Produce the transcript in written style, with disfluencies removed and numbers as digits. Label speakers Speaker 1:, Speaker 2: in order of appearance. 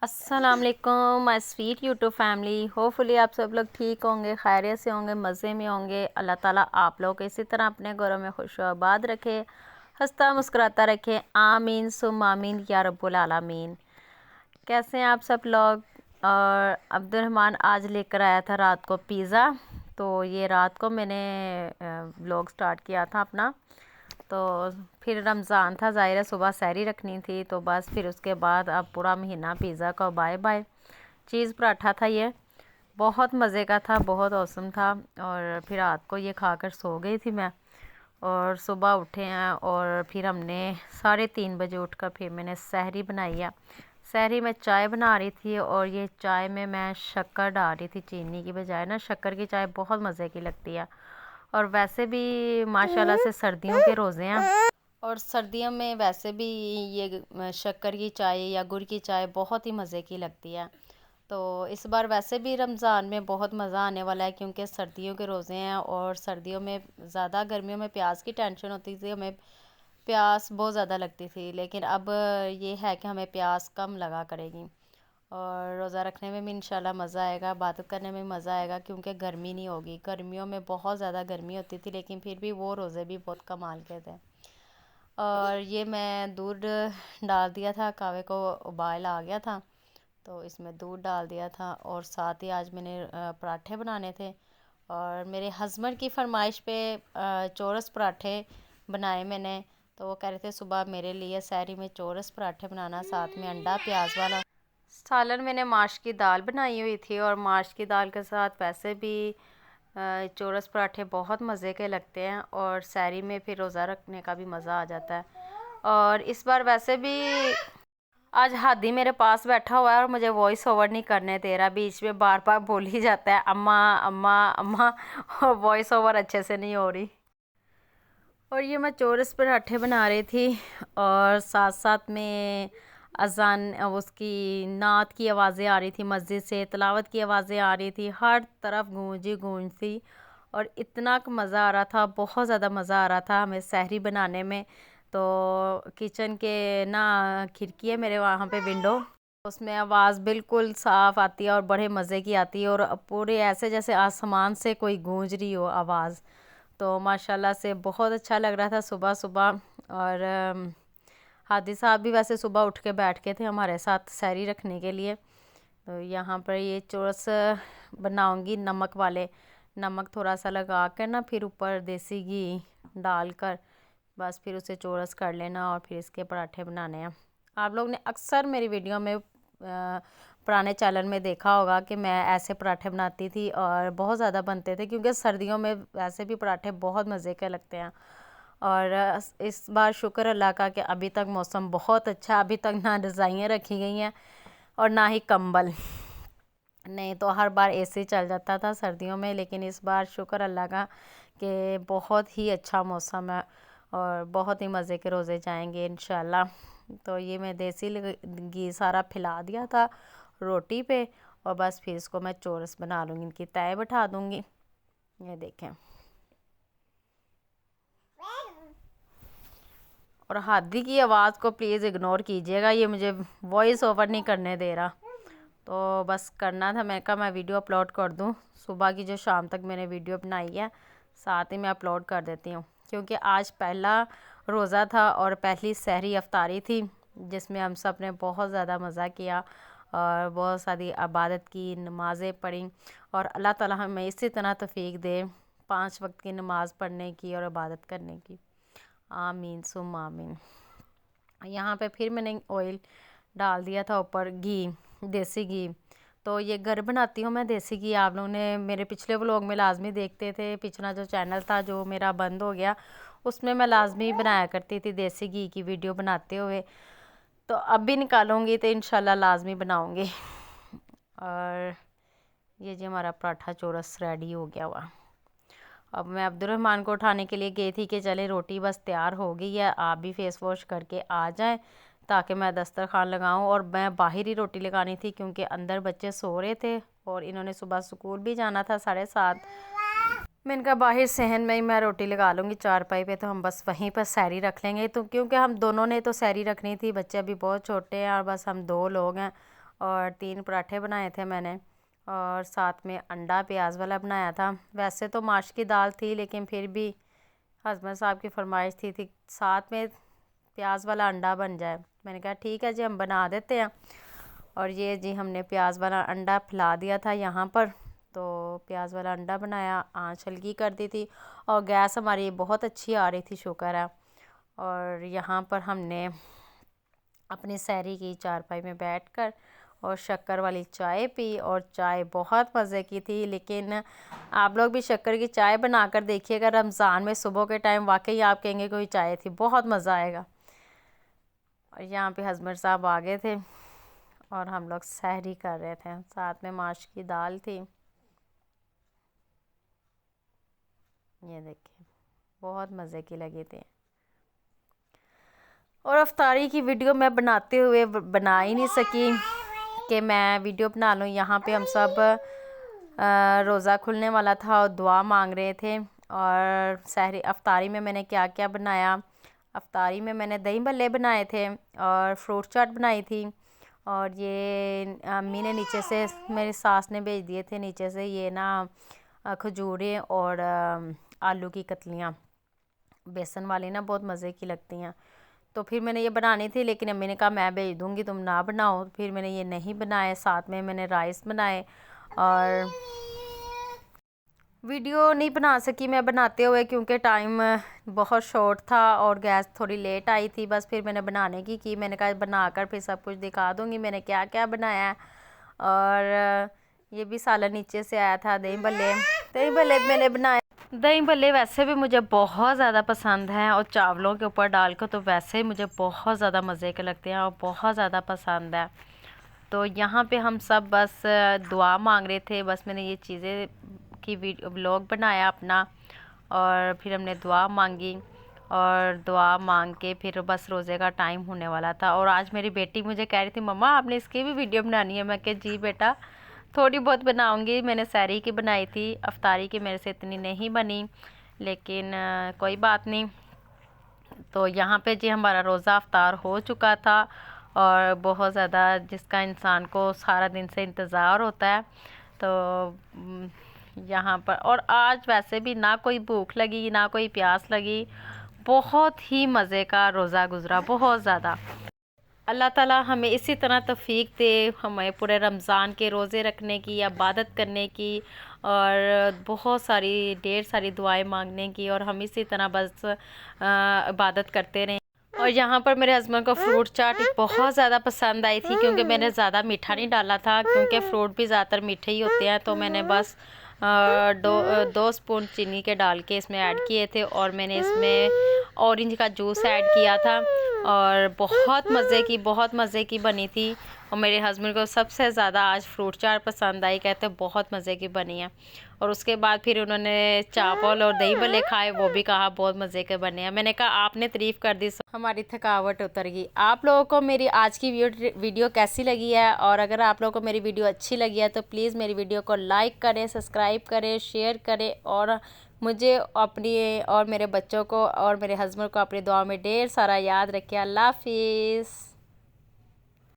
Speaker 1: अस्सलाम वालेकुम my sweet YouTube family. Hopefully आप सब लोग ठीक होंगे, खैरियत से होंगे, मज़े में होंगे। अल्लाह ताला आप लोग इसी तरह अपने घरों में खुश आबाद रखे, हंसता मुस्कुराता रखे। आमीन सुम आमीन या रब्बुल आलमीन। कैसे हैं आप सब लोग। और अब्दुलरहमान आज लेकर आया था रात को पिज़्ज़ा। तो ये रात को मैंने व्लॉग स्टार्ट किया था अपना। तो फिर रमज़ान था, ज़ाहिर है सुबह सहरी रखनी थी, तो बस फिर उसके बाद अब पूरा महीना पिज़्ज़ा का बाय बाय। चीज़ पराठा था ये, बहुत मज़े का था, बहुत औसम था। और फिर रात को ये खाकर सो गई थी मैं। और सुबह उठे हैं और फिर हमने 3:30 बजे उठकर फिर मैंने सहरी बनाई है। सहरी में चाय बना रही थी और ये चाय में मैं शक्कर डाल रही थी, चीनी की बजाय ना शक्कर की चाय बहुत मज़े की लगती है। और वैसे भी माशाल्लाह से सर्दियों के रोज़े हैं और सर्दियों में वैसे भी ये शक्कर की चाय या गुड़ की चाय बहुत ही मज़े की लगती है। तो इस बार वैसे भी रमज़ान में बहुत मज़ा आने वाला है क्योंकि सर्दियों के रोज़े हैं। और सर्दियों में ज़्यादा, गर्मियों में प्यास की टेंशन होती थी, हमें प्यास बहुत ज़्यादा लगती थी, लेकिन अब ये है कि हमें प्यास कम लगा करेगी। और रोज़ा रखने में भी इंशाल्लाह मज़ा आएगा, इबादत करने में मज़ा आएगा क्योंकि गर्मी नहीं होगी। गर्मियों में बहुत ज़्यादा गर्मी होती थी, लेकिन फिर भी वो रोज़े भी बहुत कमाल के थे। और ये मैं दूध डाल दिया था, कहवे को उबाल आ गया था, तो इसमें दूध डाल दिया था। और साथ ही आज मैंने पराठे बनाने थे और मेरे हस्बैंड की फरमाइश पे चौरस पराठे बनाए मैंने। तो वो कह रहे थे सुबह मेरे लिए सहरी में चौरस पराठे बनाना, साथ में अंडा प्याज वाला सालन। मैंने माश की दाल बनाई हुई थी और माश की दाल के साथ वैसे भी चौरस पराठे बहुत मज़े के लगते हैं और सहरी में फिर रोज़ा रखने का भी मज़ा आ जाता है। और इस बार वैसे भी आज हादी मेरे पास बैठा हुआ है और मुझे वॉइस ओवर नहीं करने दे रहा, बीच में बार बार बोल ही जाता है अम्मा अम्मा अम्मा, और वॉइस ओवर अच्छे से नहीं हो रही। और ये मैं चौरस पराठे बना रही थी और साथ साथ में अजान उसकी नात की आवाज़ें आ रही थी, मस्जिद से तिलावत की आवाज़ें आ रही थी, हर तरफ गूंज ही गूंज थी। और इतना मज़ा आ रहा था, बहुत ज़्यादा मज़ा आ रहा था हमें सहरी बनाने में। तो किचन के ना खिड़की है मेरे वहाँ पे विंडो, उसमें आवाज़ बिल्कुल साफ़ आती है और बड़े मज़े की आती है और पूरे ऐसे जैसे आसमान से कोई गूंज रही हो आवाज़। तो माशाल्लाह से बहुत अच्छा लग रहा था सुबह सुबह। और हादी साहब भी वैसे सुबह उठ के बैठ के थे हमारे साथ सहरी रखने के लिए। तो यहाँ पर ये चौरस बनाऊंगी नमक वाले, नमक थोड़ा सा लगा कर ना, फिर ऊपर देसी घी डालकर बस फिर उसे चौरस कर लेना और फिर इसके पराठे बनाने हैं। आप लोग ने अक्सर मेरी वीडियो में पुराने चैनल में देखा होगा कि मैं ऐसे पराठे बनाती थी और बहुत ज़्यादा बनते थे क्योंकि सर्दियों में वैसे भी पराठे बहुत मज़े के लगते हैं। और इस बार शुक्र अल्लाह का कि अभी तक मौसम बहुत अच्छा, अभी तक ना रज़ाइयाँ रखी गई हैं और ना ही कंबल। नहीं तो हर बार एसी चल जाता था सर्दियों में, लेकिन इस बार शुक्र अल्लाह का कि बहुत ही अच्छा मौसम है और बहुत ही मज़े के रोज़े जाएंगे इंशाल्लाह। तो ये मैं देसी घी सारा फैला दिया था रोटी पे और बस फिर इसको मैं चौरस बना लूँगी, इनकी तय बैठा दूँगी। ये देखें। और हादी की आवाज़ को प्लीज़ इग्नोर कीजिएगा, ये मुझे वॉइस ओवर नहीं करने दे रहा। तो बस करना था, मैं कहा मैं वीडियो अपलोड कर दूं सुबह की, जो शाम तक मैंने वीडियो बनाई है साथ ही मैं अपलोड कर देती हूँ क्योंकि आज पहला रोज़ा था और पहली सहरी अफ्तारी थी जिसमें हम सब ने बहुत ज़्यादा मज़ा किया और बहुत सारी इबादत की, नमाज़ें पढ़ी। और अल्लाह ताला हमें इसी तरह तौफीक दे 5 वक्त की नमाज़ पढ़ने की और इबादत करने की। आमीन सुम आमीन। यहाँ पे फिर मैंने ऑयल डाल दिया था ऊपर, घी, देसी घी। तो ये घर बनाती हूँ मैं देसी घी, आप लोगों ने मेरे पिछले व्लॉग में लाजमी देखते थे, पिछला जो चैनल था जो मेरा बंद हो गया उसमें मैं लाजमी बनाया करती थी देसी घी की वीडियो बनाते हुए। तो अब भी निकालूंगी तो इंशाल्लाह लाजमी बनाऊंगी। और ये जी हमारा पराठा चौरस रेडी हो गया हुआ। अब मैं अब्दुलरहमान को उठाने के लिए गई थी कि चले रोटी बस तैयार हो गई है, आप भी फेस वॉश करके आ जाएं ताकि मैं दस्तरखान लगाऊं। और मैं बाहर ही रोटी लगानी थी क्योंकि अंदर बच्चे सो रहे थे और इन्होंने सुबह स्कूल भी जाना था 7:30। मैंने कहा बाहर सहन में ही मैं रोटी लगा लूँगी चारपाई पे, तो हम बस वहीं पर सैरी रख लेंगे। तो क्योंकि हम दोनों ने तो सैरी रखनी थी, बच्चे अभी बहुत छोटे हैं और बस हम 2 लोग हैं और 3 पराठे बनाए थे मैंने, और साथ में अंडा प्याज वाला बनाया था। वैसे तो माश की दाल थी, लेकिन फिर भी हस्बैंड साहब की फरमाइश थी साथ में प्याज वाला अंडा बन जाए। मैंने कहा ठीक है जी, हम बना देते हैं। और ये जी हमने प्याज वाला अंडा फैला दिया था यहाँ पर, तो प्याज वाला अंडा बनाया, आँच हल्की कर दी थी, और गैस हमारी बहुत अच्छी आ रही थी, शुक्र है। और यहाँ पर हमने अपनी सहरी की चारपाई में बैठकर और शक्कर वाली चाय पी, और चाय बहुत मज़े की थी। लेकिन आप लोग भी शक्कर की चाय बनाकर देखिएगा रमज़ान में सुबह के टाइम, वाकई आप कहेंगे कोई चाय थी, बहुत मज़ा आएगा। और यहाँ पे हस्बैंड साहब आ गए थे और हम लोग सहरी कर रहे थे, साथ में माश की दाल थी। ये देखिए बहुत मज़े की लगी थी। और अफ्तारी की वीडियो मैं बनाते हुए बना ही नहीं सकी कि मैं वीडियो बना लूँ। यहाँ पे हम सब रोज़ा खुलने वाला था और दुआ मांग रहे थे। और सहरी अफ्तारी में मैंने क्या क्या बनाया, अफ्तारी में मैंने दही भल्ले बनाए थे और फ्रूट चाट बनाई थी। और ये अम्मी ने नीचे से, मेरी सास ने भेज दिए थे नीचे से, ये ना खजूरें और आलू की कतलियाँ बेसन वाली ना, बहुत मज़े की लगती हैं। तो फिर मैंने ये बनानी थी, लेकिन अम्मी ने कहा मैं भेज दूँगी, तुम ना बनाओ। फिर मैंने ये नहीं बनाए, साथ में मैंने राइस बनाए। और वीडियो नहीं बना सकी मैं बनाते हुए, क्योंकि टाइम बहुत शॉर्ट था और गैस थोड़ी लेट आई थी। बस फिर मैंने बनाने की मैंने कहा बनाकर फिर सब कुछ दिखा दूँगी मैंने क्या क्या बनाया है। और ये भी सालन नीचे से आया था, दही भल्ले मैंने बनाए। दही भल्ले वैसे भी मुझे बहुत ज़्यादा पसंद हैं, और चावलों के ऊपर डाल कर तो वैसे ही मुझे बहुत ज़्यादा मज़े के लगते हैं और बहुत ज़्यादा पसंद है। तो यहाँ पे हम सब बस दुआ मांग रहे थे, बस मैंने ये चीज़ें की व्लॉग बनाया अपना, और फिर हमने दुआ मांगी, और दुआ मांग के फिर बस रोज़े का टाइम होने वाला था। और आज मेरी बेटी मुझे कह रही थी मम्मा आपने इसकी भी वीडियो बनानी है। मैं कहा जी बेटा थोड़ी बहुत बनाऊंगी, मैंने सहरी की बनाई थी, अफ्तारी की मेरे से इतनी नहीं बनी, लेकिन कोई बात नहीं। तो यहाँ पे जी हमारा रोज़ा अफ्तार हो चुका था, और बहुत ज़्यादा जिसका इंसान को सारा दिन से इंतज़ार होता है। तो यहाँ पर, और आज वैसे भी ना कोई भूख लगी ना कोई प्यास लगी, बहुत ही मज़े का रोज़ा गुज़रा, बहुत ज़्यादा। अल्लाह ताला हमें इसी तरह तौफीक दे, हमें पूरे रमज़ान के रोज़े रखने की, इबादत करने की, और बहुत सारी ढेर सारी दुआएं मांगने की, और हम इसी तरह बस इबादत करते रहें। और यहाँ पर मेरे हस्बैंड को फ्रूट चाट बहुत ज़्यादा पसंद आई थी, क्योंकि मैंने ज़्यादा मीठा नहीं डाला था, क्योंकि फ्रूट भी ज़्यादातर मीठे ही होते हैं। तो मैंने बस दो स्पून चीनी के डाल के इसमें ऐड किए थे, और मैंने इसमें ऑरेंज का जूस ऐड किया था, और बहुत मज़े की बनी थी। और मेरे हस्बैंड को सबसे ज़्यादा आज फ्रूट चाट पसंद आई, कहते बहुत मज़े की बनी है। और उसके बाद फिर उन्होंने चावल और दही भल्ले खाए, वो भी कहा बहुत मज़े के बने हैं। मैंने कहा आपने तारीफ़ कर दी, हमारी थकावट उतर गई। आप लोगों को मेरी आज की वीडियो कैसी लगी है, और अगर आप लोगों को मेरी वीडियो अच्छी लगी है तो प्लीज़ मेरी वीडियो को लाइक करें, सब्सक्राइब करें, शेयर करें, और मुझे अपनी और मेरे बच्चों को और मेरे हस्बैंड को अपनी दुआ में ढेर सारा याद रखें। अल्लाह हाफिज़।